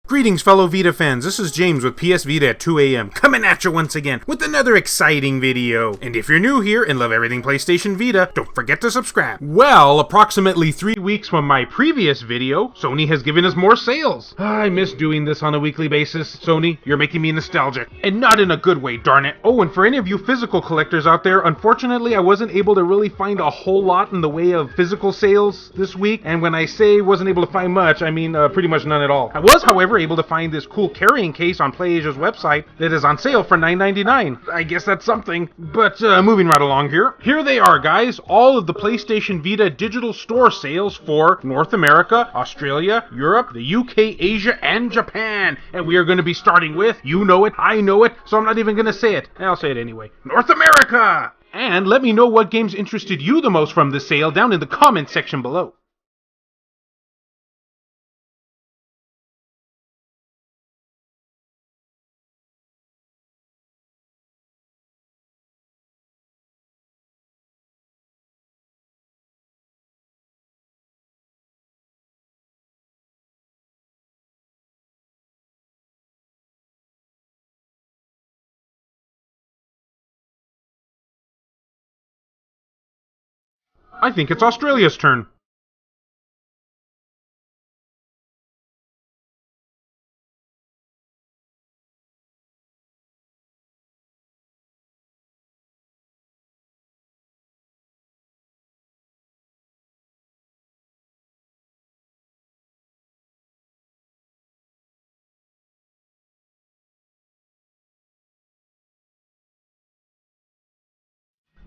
Greetings, fellow Vita fans. This is James with PSVita at 2 a.m. coming at you once again with another exciting video. And if you're new here and love everything PlayStation Vita, don't forget to subscribe. Well, approximately 3 weeks from my previous video, Sony has given us more sales. I miss doing this on a weekly basis. Sony, you're making me nostalgic. And not in a good way, darn it. Oh, and for any of you physical collectors out there, unfortunately I wasn't able to really find a whole lot in the way of physical sales this week. And when I say wasn't able to find much, I mean pretty much none at all. I was, however, able to find this cool carrying case on PlayAsia's website that is on sale for $9.99. I guess that's something. But moving right along here. Here they are, guys. All of the PlayStation Vita digital store sales for North America, Australia, Europe, the UK, Asia, and Japan. And we are going to be starting with, you know it, I know it, so I'm not even going to say it. I'll say it anyway. North America! And let me know what games interested you the most from this sale down in the comment section below. I think it's Australia's turn.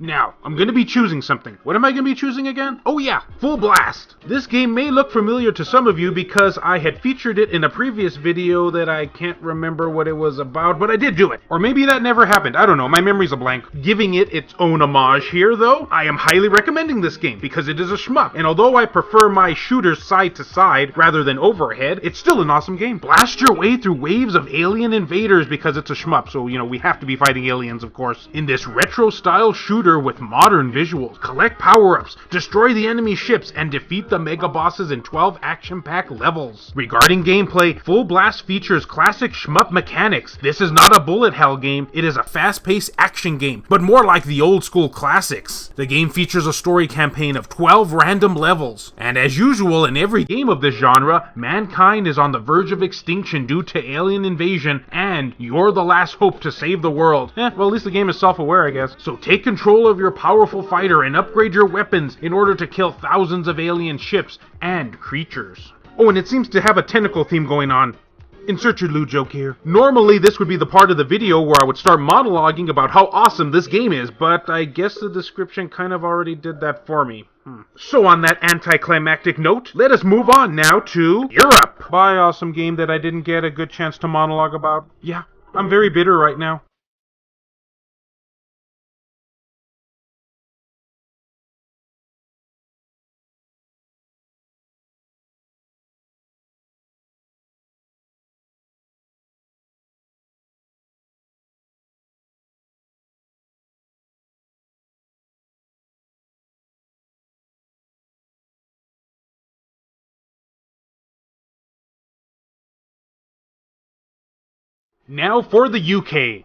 Now, I'm going to be choosing something. What am I going to be choosing again? Oh yeah, Full Blast. This game may look familiar to some of you because I had featured it in a previous video that I can't remember what it was about, but I did do it. Or maybe that never happened. I don't know, my memory's a blank. Giving it its own homage here, though, I am highly recommending this game because it is a shmup. And although I prefer my shooters side to side rather than overhead, it's still an awesome game. Blast your way through waves of alien invaders because it's a shmup, so, we have to be fighting aliens, of course. In this retro-style shooter with modern visuals, collect power-ups, destroy the enemy ships, and defeat the mega bosses in 12 action-packed levels. Regarding gameplay, Full Blast features classic shmup mechanics. This is not a bullet hell game, it is a fast-paced action game, but more like the old-school classics. The game features a story campaign of 12 random levels, and as usual in every game of this genre, mankind is on the verge of extinction due to alien invasion, and you're the last hope to save the world. Well, at least the game is self-aware, I guess. So take control of your powerful fighter and upgrade your weapons in order to kill thousands of alien ships and creatures. Oh, and it seems to have a tentacle theme going on. Insert your loot joke here. Normally this would be the part of the video where I would start monologuing about how awesome this game is, but I guess the description kind of already did that for me. So on that anticlimactic note, let us move on now to Europe. Bye, awesome game that I didn't get a good chance to monologue about. Yeah, I'm very bitter right now. Now for the UK.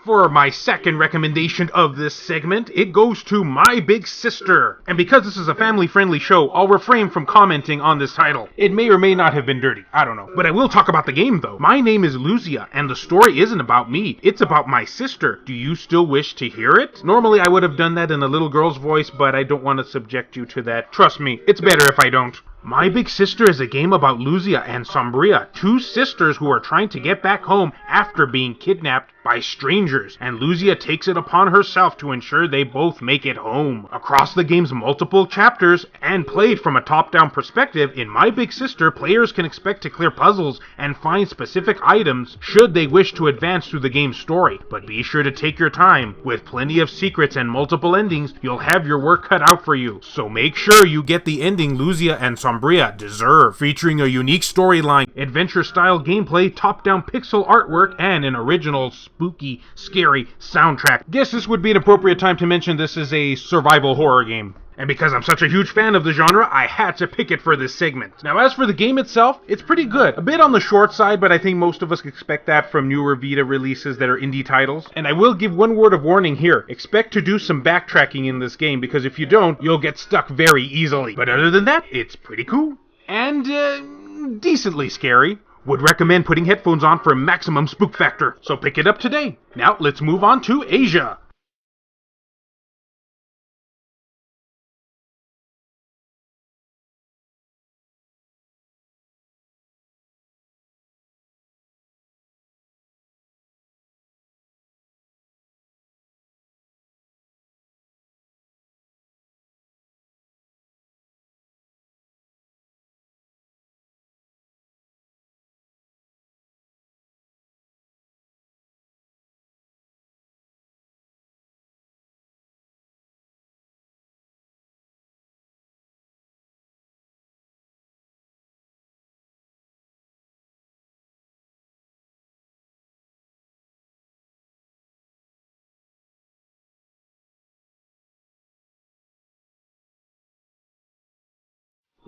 For my second recommendation of this segment, it goes to My Big Sister. And because this is a family-friendly show, I'll refrain from commenting on this title. It may or may not have been dirty, I don't know. But I will talk about the game though. My name is Lucia, and the story isn't about me, it's about my sister. Do you still wish to hear it? Normally I would have done that in a little girl's voice, but I don't want to subject you to that. Trust me, it's better if I don't. My Big Sister is a game about Luzia and Sombria, two sisters who are trying to get back home after being kidnapped by strangers, and Luzia takes it upon herself to ensure they both make it home. Across the game's multiple chapters, and played from a top-down perspective, in My Big Sister, players can expect to clear puzzles and find specific items should they wish to advance through the game's story, but be sure to take your time. With plenty of secrets and multiple endings, you'll have your work cut out for you, so make sure you get the ending Luzia and Sombria deserve. Featuring a unique storyline, adventure-style gameplay, top-down pixel artwork, and an original spooky, scary soundtrack. Guess this would be an appropriate time to mention this is a survival horror game. And because I'm such a huge fan of the genre, I had to pick it for this segment. Now as for the game itself, it's pretty good. A bit on the short side, but I think most of us expect that from newer Vita releases that are indie titles. And I will give one word of warning here. Expect to do some backtracking in this game, because if you don't, you'll get stuck very easily. But other than that, it's pretty cool. And, decently scary. Would recommend putting headphones on for maximum spook factor. So pick it up today. Now let's move on to Asia.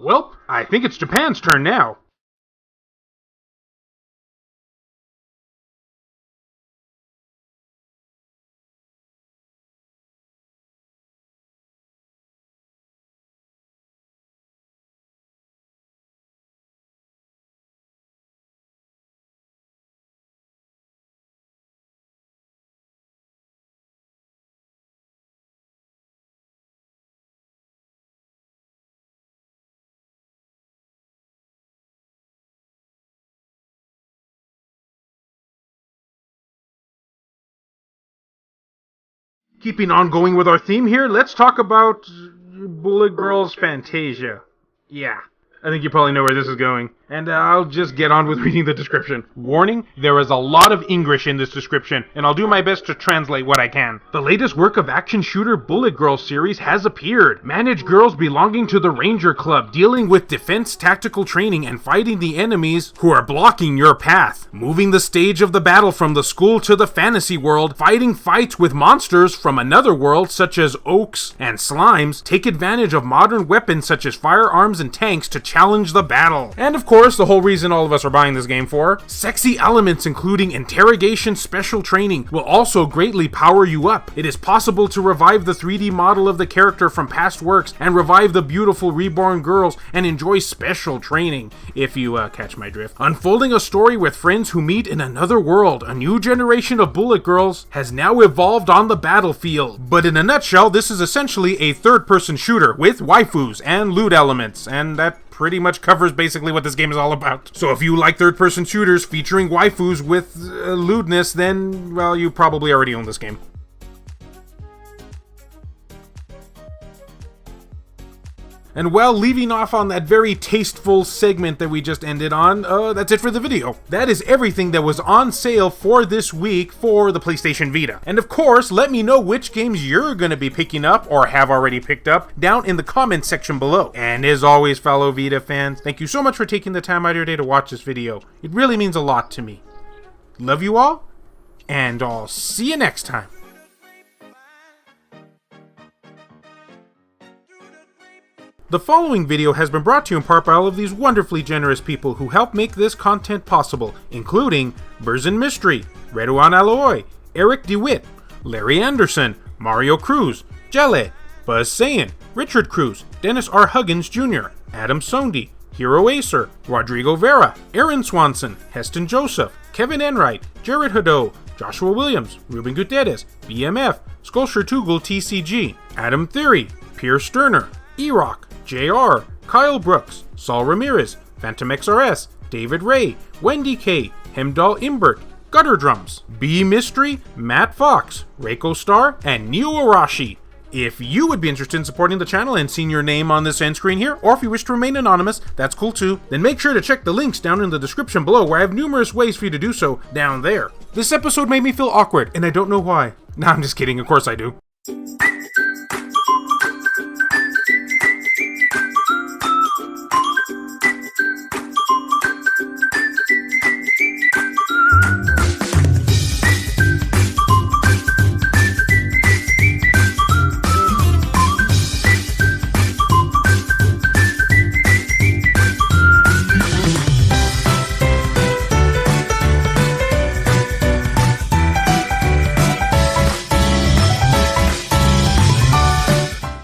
Well, I think it's Japan's turn now. Keeping on going with our theme here, let's talk about Bullet Girl's Phantasia. Yeah, I think you probably know where this is going. And I'll just get on with reading the description. Warning, there is a lot of English in this description, and I'll do my best to translate what I can. The latest work of action shooter Bullet Girl series has appeared. Manage girls belonging to the Ranger Club, dealing with defense tactical training and fighting the enemies who are blocking your path. Moving the stage of the battle from the school to the fantasy world, fighting fights with monsters from another world such as oaks and slimes, take advantage of modern weapons such as firearms and tanks to challenge the battle. And of course, the whole reason all of us are buying this game for. Sexy elements including interrogation special training will also greatly power you up. It is possible to revive the 3D model of the character from past works and revive the beautiful reborn girls and enjoy special training, if you catch my drift. Unfolding a story with friends who meet in another world, a new generation of Bullet Girls has now evolved on the battlefield. But in a nutshell, this is essentially a third-person shooter with waifus and loot elements, and that pretty much covers basically what this game is all about. So if you like third-person shooters featuring waifus with lewdness, then, well, you probably already own this game. And well, leaving off on that very tasteful segment that we just ended on, that's it for the video. That is everything that was on sale for this week for the PlayStation Vita. And of course, let me know which games you're going to be picking up or have already picked up down in the comments section below. And as always, fellow Vita fans, thank you so much for taking the time out of your day to watch this video. It really means a lot to me. Love you all, and I'll see you next time. The following video has been brought to you in part by all of these wonderfully generous people who help make this content possible, including Burzin Mystery, Redouan Aloy, Eric DeWitt, Larry Anderson, Mario Cruz, Jelle, Buzz Sayin, Richard Cruz, Dennis R. Huggins Jr., Adam Sondi, Hero Acer, Rodrigo Vera, Aaron Swanson, Heston Joseph, Kevin Enright, Jared Haddo, Joshua Williams, Ruben Gutierrez, BMF, Sculpture Tugel TCG, Adam Theory, Pierre Sterner, E-Rock, JR, Kyle Brooks, Saul Ramirez, Phantom XRS, David Ray, Wendy K, Hemdall Imbert, Gutter Drums, B Mystery, Matt Fox, Reiko Star, and Neo Arashi. If you would be interested in supporting the channel and seeing your name on this end screen here, or if you wish to remain anonymous, that's cool too, then make sure to check the links down in the description below where I have numerous ways for you to do so down there. This episode made me feel awkward, and I don't know why. Nah, I'm just kidding, of course I do.